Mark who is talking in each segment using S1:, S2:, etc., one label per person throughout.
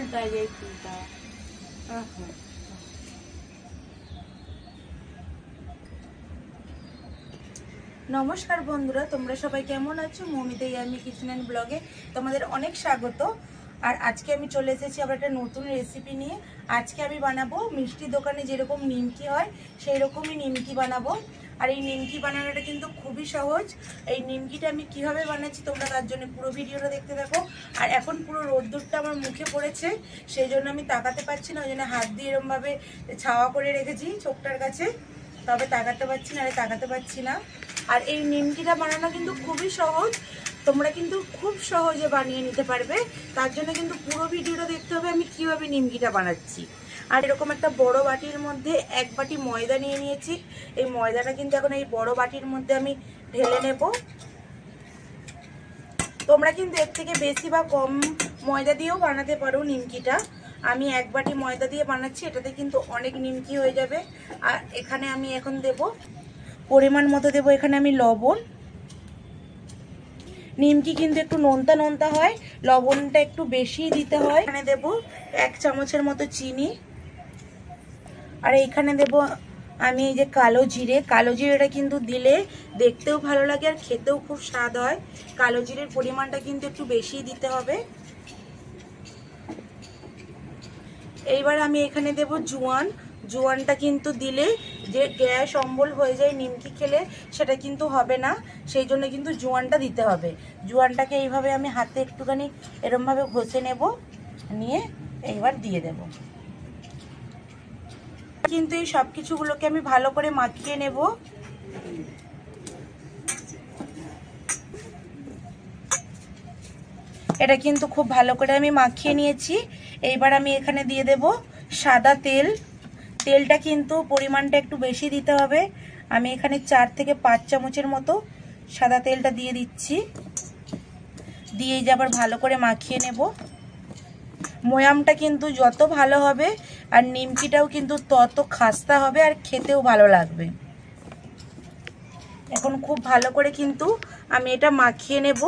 S1: উল্টায় যায় ফুলটা। নমস্কার বন্ধুরা, তোমরা সবাই কেমন আছো? মৌমিতা ইয়ামি কিচেন অ্যান্ড ব্লগে তোমাদের অনেক স্বাগত। আর আজকে আমি চলে এসেছি আবার একটা নতুন রেসিপি নিয়ে। আজকে আমি বানাবো মিষ্টি দোকানে যেরকম নিমকি হয় সেই রকমই নিমকি বানাবো। আর এই নিমকি বানানোটা কিন্তু খুবই সহজ। এই নিমকিটা আমি কিভাবে বানাচ্ছি তোমরা তার জন্য পুরো ভিডিওটা দেখতে থাকো। আর এখন পুরো রোদ্দুরটা আমার মুখে পড়েছে, সেই জন্য আমি তাকাতে পারছি না, ওই জন্য হাত দিয়ে এরমভাবে ছাওয়া করে রেখেছি চোখটার কাছে, তবে তাকাতে পারছি না, তাকাতে পারছি না। আর এই নিমকিটা বানানো কিন্তু খুবই সহজ, তোমরা কিন্তু খুব সহজে বানিয়ে নিতে পারবে। তার জন্য কিন্তু পুরো ভিডিওটা দেখতে হবে আমি কিভাবে নিমকিটা বানাচ্ছি। আর এরকম একটা বড় বাটির মধ্যে 1 বাটি ময়দা নিয়ে নিয়েছি। এই ময়দাটা কিন্তু এখন এই বড় বাটির মধ্যে আমি ঢেলে নেব। তোমরা কিন্তু এর থেকে বেশি বা কম ময়দা দিয়েও বানাতে পারো নিমকিটা। আমি 1 বাটি ময়দা দিয়ে বানাচ্ছি, এটাতে কিন্তু অনেক নিমকি হয়ে যাবে। আর এখানে আমি এখন দেব পরিমাণ মতো, দেব এখানে আমি লবণ। নিমকি কিন্তু একটু নোনতা নোনতা হয়, লবণটা একটু বেশি দিতে হয়। এখানে দেব 1 চামচের মতো চিনি। আর এইখানে দেব আমি এই যে কালো জিরে। কালো জিরেটা কিন্তু দিলে দেখতেও ভালো লাগে আর খেতেও খুব স্বাদ হয়। কালো জিরের পরিমাণটা কিন্তু একটু বেশি দিতে হবে। এইবার আমি এখানে দেব জোয়ান। জোয়ানটা কিন্তু দিলে যে গ্যাস অম্বল হয়ে যায় নিমকি খেলে, সেটা কিন্তু হবে না, সেই জন্য কিন্তু জোয়ানটা দিতে হবে। জোয়ানটাকে এইভাবে আমি হাতে একটুখানি এরমভাবে ঘষে নেব, নিয়ে এইবার দিয়ে দেব। কিন্তু এই সব কিছুগুলোকে আমি ভালো করে মাখিয়ে নেব। এটা কিন্তু খুব ভালো করে আমি মাখিয়ে নিয়েছি। এইবার আমি এখানে দিয়ে দেব সাদা তেল। তেলটা কিন্তু পরিমাণটা একটু বেশি দিতে হবে। আমি এখানে 4 থেকে 5 চামচের মতো সাদা তেলটা দিয়ে দিচ্ছি। দিয়ে যে আবার ভালো করে মাখিয়ে নেব। ময়ামটা কিন্তু যত ভালো হবে আর নিমকিটাও কিন্তু তত খাস্তা হবে আর খেতেও ভালো লাগবে। এখন খুব ভালো করে কিন্তু আমি এটা মাখিয়ে নেব।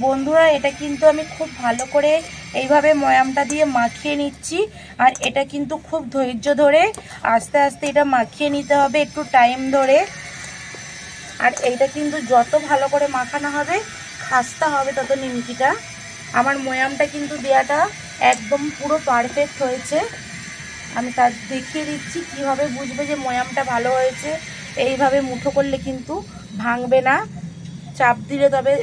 S1: বন্ধুরা, এটা কিন্তু আমি খুব ভালো করে এইভাবে ময়ামটা দিয়ে মাখিয়ে নিচ্ছি। আর এটা কিন্তু খুব ধৈর্য ধরে আস্তে আস্তে এটা মাখিয়ে নিতে হবে, একটু টাইম ধরে। আর এইটা কিন্তু যত ভালো করে মাখানো হবে খাস্তা হবে তত নিমকিটা। আমার ময়ামটা কিন্তু দেওয়াটা একদম পুরো পারফেক্ট হয়েছে। আমি তার দেখিয়ে দিচ্ছি কীভাবে বুঝবে যে ময়ামটা ভালো হয়েছে। এইভাবে মুঠো করলে কিন্তু ভাঙবে না, চাপ দিলে তবে,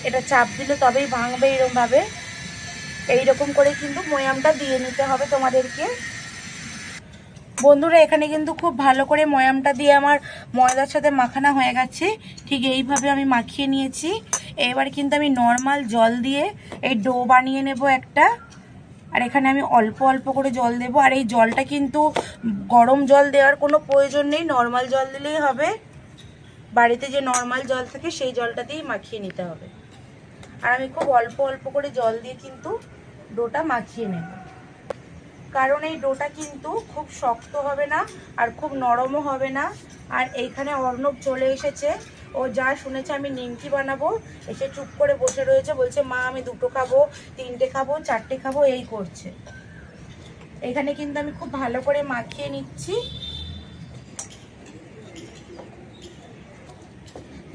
S1: এটা চাপ দিলে তবেই ভাঙবে। এরকমভাবে এইরকম করে কিন্তু ময়ামটা দিয়ে নিতে হবে তোমাদেরকে। বন্ধুরা, এখানে কিন্তু খুব ভালো করে ময়ামটা দিয়ে আমার ময়দার সাথে মাখানো হয়ে গেছে। ঠিক এইভাবে আমি মাখিয়ে নিয়েছি। এবার কিন্তু আমি নর্মাল জল দিয়ে এই ডো বানিয়ে নেব একটা। আর এখানে আমি অল্প অল্প করে জল দেব। আর এই জলটা কিন্তু গরম জল দেওয়ার কোনো প্রয়োজন নেই, নর্মাল জল দিলেই হবে। বাড়িতে যে নর্মাল জল থাকে সেই জলটা দিয়েই মাখিয়ে নিতে হবে। আর আমি খুব অল্প অল্প করে জল দিয়ে কিন্তু ডোটা মাখিয়ে নেব, কারণ এই ডোটা কিন্তু খুব শক্ত হবে না আর খুব নরমও হবে না। আর এইখানে অর্ণব চলে এসেছে, ও যা শুনেছে আমি নিমকি বানাবো এসে চুপ করে বসে রয়েছে, বলছে মা আমি 2টো খাবো, 3টে খাবো, 4টে খাবো, এই করছে। এখানে কিন্তু আমি খুব ভালো করে মাখিয়ে নিচ্ছি।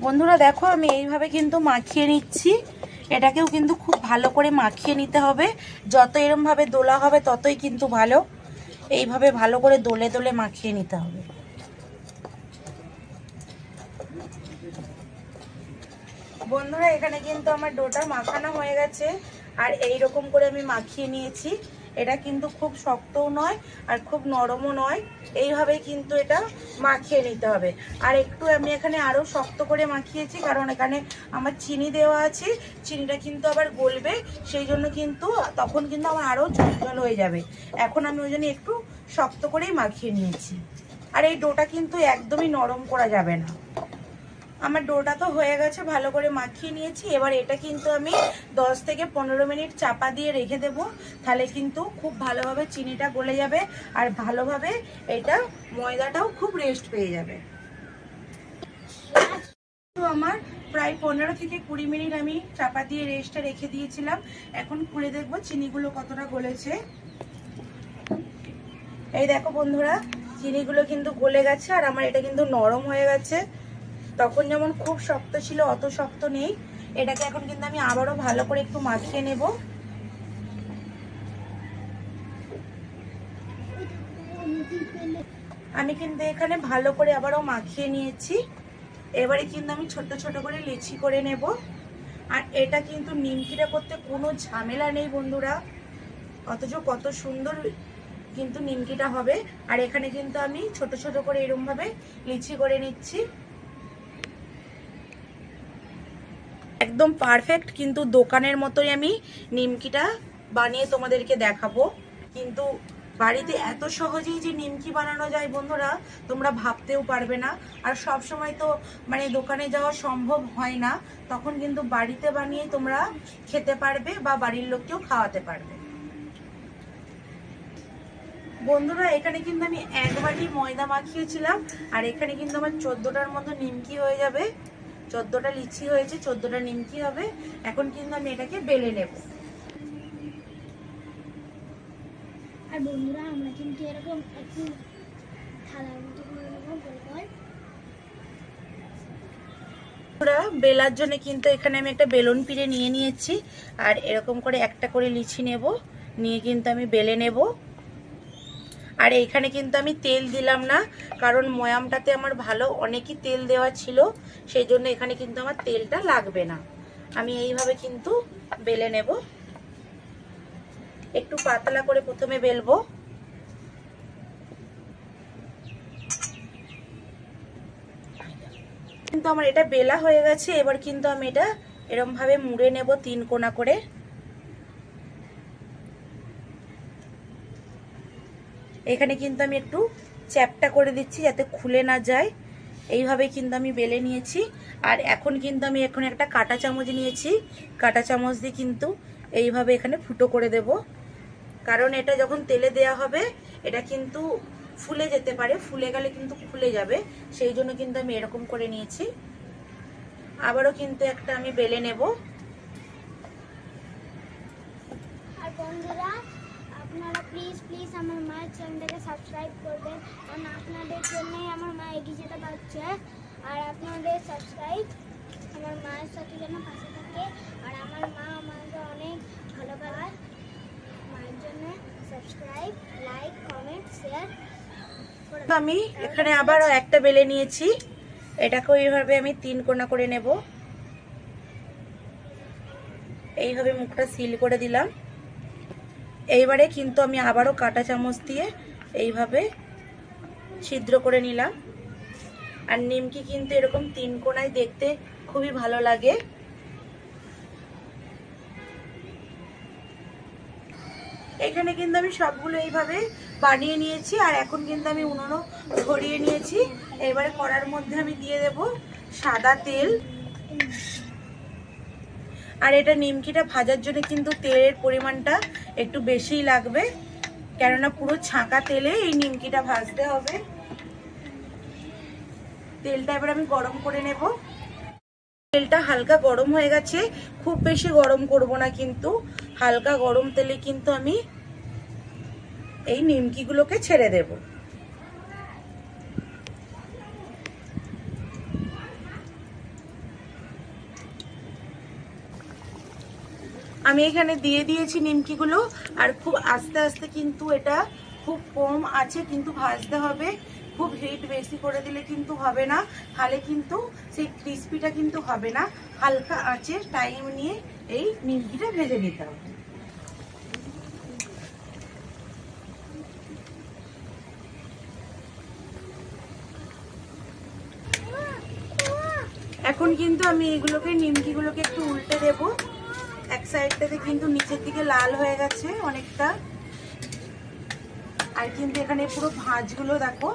S1: বন্ধুরা দেখো, আমি এইভাবে কিন্তু মাখিয়ে নিচ্ছি। এটাকেও কিন্তু খুব ভালো করে মাখিয়ে নিতে হবে। যত এরমভাবে দোলা হবে ততই কিন্তু ভালো। এইভাবে ভালো করে দোলে দোলে মাখিয়ে নিতে হবে। বন্ধুরা, এখানে কিন্তু আমার ডোটা মাখানো হয়ে গেছে। আর এই রকম করে আমি মাখিয়ে নিয়েছি। এটা কিন্তু খুব শক্তও নয় আর খুব নরমও নয়, এইভাবেই কিন্তু এটা মাখিয়ে নিতে হবে। আর একটু আমি এখানে আরও শক্ত করে মাখিয়েছি, কারণ এখানে আমার চিনি দেওয়া আছে, চিনিটা কিন্তু আবার গলবে, সেই জন্য কিন্তু তখন কিন্তু আমার আরও ঝুলঝুল হয়ে যাবে। এখন আমি ওই জন্য একটু শক্ত করেই মাখিয়ে নিয়েছি। আর এই ডোটা কিন্তু একদমই নরম করা যাবে না। আমার ডোটা তো হয়ে গেছে, ভালো করে মাখিয়ে নিয়েছি। এবার এটা কিন্তু আমি 10 থেকে 15 মিনিট চাপা দিয়ে রেখে দেব, তাহলে কিন্তু খুব ভালোভাবে চিনিটা গলে যাবে আর ভালোভাবে এটা ময়দাটাও খুব রেস্ট পেয়ে যাবে। আমার প্রায় 15 থেকে 20 মিনিট আমি চাপা দিয়ে রেস্টে রেখে দিয়েছিলাম। এখন খুলে দেখবো চিনিগুলো কতটা গলেছে। এই দেখো বন্ধুরা, চিনিগুলো কিন্তু গলে গেছে আর আমার এটা কিন্তু নরম হয়ে গেছে। তখন যেমন খুব শক্ত ছিল অত শক্ত নেই। এটাকে এখন কিন্তু আমি আবারও ভালো করে একটু মাখিয়ে নেব। আমি কিন্তু এখানে ভালো করে আবারও মাখিয়ে নিয়েছি। এবারে কিন্তু আমি ছোট ছোট করে লিচি করে নেব। আর এটা কিন্তু নিমকিটা করতে কোনো ঝামেলা নেই বন্ধুরা, অথচ কত সুন্দর কিন্তু নিমকিটা হবে। আর এখানে কিন্তু আমি ছোট ছোট করে এরকম ভাবে লিচি করে নিচ্ছি। একদম পারফেক্ট কিন্তু দোকানের মতোই আমি নিমকিটা বানিয়ে তোমাদেরকে দেখাবো। কিন্তু বাড়িতে এত সহজেই যে নিমকি বানানো যায় বন্ধুরা, তোমরা ভাবতেও পারবে না। আর সব সময় তো মানে দোকানে যাওয়া সম্ভব হয় না, তখন কিন্তু বাড়িতে বানিয়ে তোমরা খেতে পারবে বা বাড়ির লোককেও খাওয়াতে পারবে। বন্ধুরা এখানে কিন্তু আমি 1 বাটি ময়দা মাখিয়েছিলাম আর এখানে কিন্তু আমার 14টার মতো নিমকি হয়ে যাবে। 14টা লিচি হয়েছে, 14টা নিমকি হবে। এখন কিন্তু আমি এটাকে বেলে নেব।
S2: আর বন্ধুরা আমরা কিন্তু এরকম একটু থালার মতো করে নেব গোল গোল।
S1: বেলার জন্য কিন্তু এখানে আমি একটা বেলুন পিড়ে নিয়ে নিয়েছি আর এরকম করে একটা করে লিচি নেব, নিয়ে কিন্তু আমি বেলে নেব। আর এইখানে কিন্তু আমি তেল দিলাম না, কারণ ময়ামটাতে আমার ভালো অনেকই তেল দেওয়া ছিল, সেই জন্য এখানে কিন্তু আমার তেলটা লাগবে না। আমি এইভাবে কিন্তু বেলে নেব। একটু পাতলা করে প্রথমে বেলবো। কিন্তু আমার এটা বেলা হয়ে গেছে। এবার কিন্তু আমি এটা এরকম ভাবে মুড়ে নেব 3 কোণা করে। এখানে কিন্তু আমি একটু চ্যাপটা করে দিচ্ছি যাতে খুলে না যায়। এইভাবে কিন্তু আমি বেলে নিয়েছি। আর এখন কিন্তু আমি একটা কাঁটা চামচ নিয়েছি। কাঁটা চামচ দিয়ে কিন্তু এইভাবে এখানে ফুটো করে দেব, কারণ এটা যখন তেলে দেয়া হবে এটা কিন্তু ফুলে যেতে পারে, ফুলে গেলে কিন্তু খুলে যাবে, সেই জন্য কিন্তু আমি এরকম করে নিয়েছি। আবারও কিন্তু একটা আমি বেলে নেব।
S2: আর বন্ধুরা আপনারা প্লিজ প্লিজ আমার মায়ের চ্যানেলটাকে সাবস্ক্রাইব করবেন, কারণ আপনাদের জন্যই আমার মা এগিয়ে যেতে পারছে। আর আপনাদের সাবস্ক্রাইব আমার মায়ের সাথে যেন পাশে থাকে। আর আমার মা আমাকে অনেক ভালোবাসে, মায়ের জন্য সাবস্ক্রাইব, লাইক, কমেন্ট, শেয়ার।
S1: আমি এখানে আবারও একটা বেলে নিয়েছি। এটাকেও এইভাবে আমি 3 কোণা করে নেব। এইভাবে মুখটা সিল করে দিলাম। এইবারে কিন্তু আমি আবারও কাঁটা চামচ দিয়ে এইভাবে ছিদ্র করে নিলাম। আর নিমকি কিন্তু এরকম 3 কোণায় দেখতে খুবই ভালো লাগে। এখানে কিন্তু আমি সবগুলো এইভাবে বানিয়ে নিয়েছি। আর এখন কিন্তু আমি উনুনও ধরিয়ে নিয়েছি। এবারে কড়ার মধ্যে আমি দিয়ে দেব সাদা তেল। আর এটা নিমকিটা ভাজার জন্য কিন্তু তেলের পরিমাণটা একটু বেশিই লাগবে, কেননা পুরো ছাঁকা তেলে এই নিমকিটা ভাজতে হবে। তেলটা এবার আমি গরম করে নেব। তেলটা হালকা গরম হয়ে গেছে, খুব বেশি গরম করব না, কিন্তু হালকা গরম তেলে কিন্তু আমি এই নিমকিগুলোকে ছেড়ে দেব। আমি এখানে দিয়ে দিয়েছি নিমকিগুলো। আর খুব আস্তে আস্তে কিন্তু এটা খুব কম আছে কিন্তু ভাজতে হবে। খুব হিট বেশি করে দিলে কিন্তু হবে না, তাহলে কিন্তু সেই ক্রিস্পিটা কিন্তু হবে না। হালকা আঁচে টাইম নিয়ে এই নিমকিটা ভেজে নিতে হবে। এখন কিন্তু আমি এগুলোকে নিমকিগুলোকে একটু উল্টে দেব। এক সাইডটাতে কিন্তু নিচের দিকে লাল হয়ে গেছে অনেকটা। আর কিন্তু এখানে পুরো ভাঁজগুলো দেখো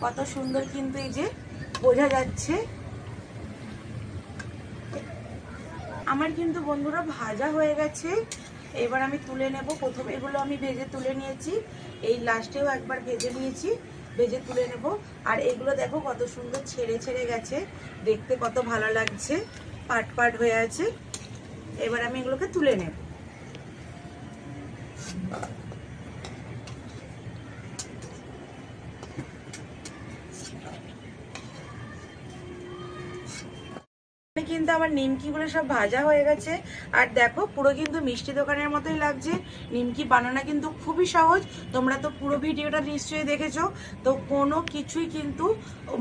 S1: কত সুন্দর কিন্তু এই যে বোঝা যাচ্ছে। আমার কিন্তু বন্ধুরা ভাজা হয়ে গেছে। এবার আমি তুলে নেব। প্রথমে এগুলো আমি ভেজে তুলে নিয়েছি, এই লাস্টেও একবার ভেজে নিয়েছি। ভেজে তুলে নেব। আর এগুলো দেখো কত সুন্দর ছেড়ে ছেড়ে গেছে, দেখতে কত ভালো লাগছে, পাট পাট হয়ে আছে। এবার আমি এগুলোকে তুলে নেব। কিন্তু আমার নিমকিগুলো সব ভাজা হয়ে গেছে। আর দেখো পুরো কিন্তু মিষ্টি দোকানের মতোই লাগছে। নিমকি বানানো কিন্তু খুবই সহজ, তোমরা তো পুরো ভিডিওটা নিশ্চয়ই দেখেছো। তো কোনো কিছুই কিন্তু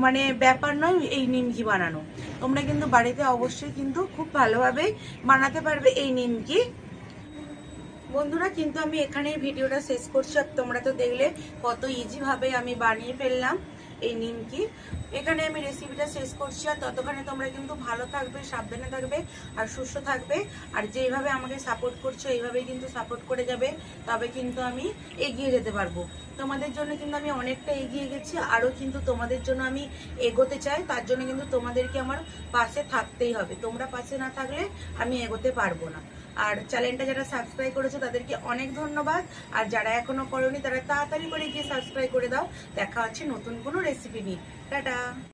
S1: মানে ব্যাপার নয় এই নিমকি বানানো। তোমরা কিন্তু বাড়িতে অবশ্যই কিন্তু খুব ভালোভাবে বানাতে পারবে এই নিমকি। বন্ধুরা কিন্তু আমি এখানেই ভিডিওটা শেষ করছি। আর তোমরা তো দেখলে কত ইজি ভাবে আমি বানিয়ে ফেললাম এই নিমকি। এখানে আমি রেসিপিটা শেষ করছি। আর ততক্ষণে তোমরা কিন্তু ভালো থাকবে, সাবধানে থাকবে আর সুস্থ থাকবে। আর যেইভাবে আমাকে সাপোর্ট করছো এইভাবেই কিন্তু সাপোর্ট করে যাবে, তবে কিন্তু আমি এগিয়ে যেতে পারবো। তোমাদের জন্য কিন্তু আমি অনেকটা এগিয়ে গেছি, আরও কিন্তু তোমাদের জন্য আমি এগোতে চাই। তার জন্য কিন্তু তোমাদেরকে আমার পাশে থাকতেই হবে। তোমরা পাশে না থাকলে আমি এগোতে পারবো না। আর চ্যানেলটা যারা সাবস্ক্রাইব করেছো তাদেরকে অনেক ধন্যবাদ। আর যারা এখনো করোনি তারা তাড়াতাড়ি করে গিয়ে সাবস্ক্রাইব করে দাও। দেখা হচ্ছে নতুন কোনো রেসিপি নিয়ে। টাটা।